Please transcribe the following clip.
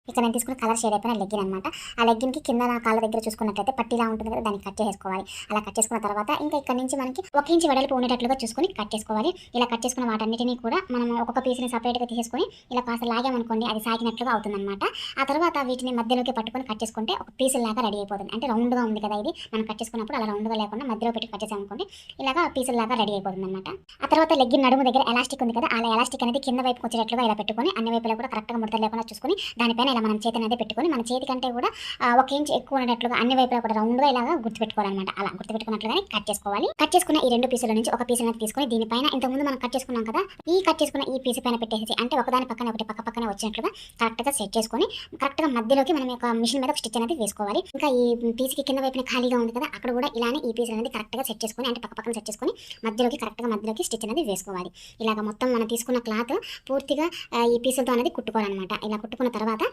ఇక్కడ నేను తీసుకున్న కలర్ షేడ్ అయిపోయిన లెగ్గిన్ అనమాట. ఆ లెగ్గిన్కి కింద నా కాళ్ళ దగ్గర చూసుకున్నట్లయితే పట్టీలా ఉంటుంది కదా, దాన్ని కట్ చేసుకోవాలి. అలా కట్ చేసుకున్న తర్వాత ఇంకా ఇక్కడ నుంచి మనకి 1 ఇంచ్ వెడల్పు ఉండేటట్లుగా చూసుకొని కట్ చేసుకోవాలి. ఇలా కట్ చేసుకున్న వాటన్నిటిని కూడా మనం ఒక్కొక్క పీస్ని సపరేట్గా తీసేసుకొని ఇలా కాస్త లాగామనుకోండి, అది సాగినట్లుగా అవుతుందన్నమాట. ఆ తర్వాత వీటిని మధ్యలోకి పట్టుకొని కట్ చేసుకుంటే ఒక పీస్ లాగా రెడీ అయిపోతుంది. అంటే రౌండ్గా ఉంది కదా ఇది, మనం కట్ చేసుకున్నప్పుడు అలా రౌండ్గా లేకుండా మధ్యలో పెట్టి కట్ చేసామనుకోండి, ఇలాగా పీసుల లాగా రెడీ అయిపోతుంది అనమాట. ఆ తర్వాత లెగ్గిన్ నడుము దగ్గర ఎలాస్టిక్ ఉంది కదా, అలా ఎలాస్టిక్ అనేది కింద వైపుకి వచ్చేటట్లుగా ఇలా పెట్టుకొని అన్ని వైపులా కూడా కరెక్ట్గా ముడతలు లేకుండా చూసుకొని దానిపైన ఇలా మనం చేతి అనేది పెట్టుకొని మన చేతి కంటే కూడా 1 ఇంచ్ ఎక్కువ ఉన్నట్లుగా అన్ని వైపులా కూడా రౌండ్గా ఇలాగా గుర్తుపెట్టుకోవాలన్నమాట. అలా గుర్తుపెట్టుకున్నట్లుగానే కట్ చేసుకోవాలి. కట్ చేసుకున్న ఈ 2 పీసుల నుంచి ఒక పీస్ అనేది తీసుకొని దీనిపైన ఇంతకుముందు మనం కట్ చేసుకున్నాం కదా, కట్ చేసుకున్న ఈ పీస్ పైన పెట్టేసి అంటే ఒకదాని పక్కన ఒకటి పక్క పక్కన వచ్చినట్లుగా కరెక్ట్గా సెట్ చేసుకొని కరెక్ట్గా మధ్యలోకి మనం ఒక మిషన్ మీద ఒక స్టిచ్ అనేది వేసుకోవాలి. ఇంకా ఈ పీస్కి కింద వైపున ఖాళీగా ఉంది కదా, అక్కడ కూడా ఇలానే ఈ పీస్ అనేది కరెక్ట్గా సెట్ చేసుకొని అంటే పక్క పక్కన సెట్ చేసుకొని మధ్యలోకి స్టిచ్ అనేది వేసుకోవాలి. ఇలాగ మొత్తం మనం తీసుకున్న క్లాత్ పూర్తిగా ఈ పీసులతో అనేది కుట్టుకోవాలన్నమాట. ఇలా కుట్టుకున్న తర్వాత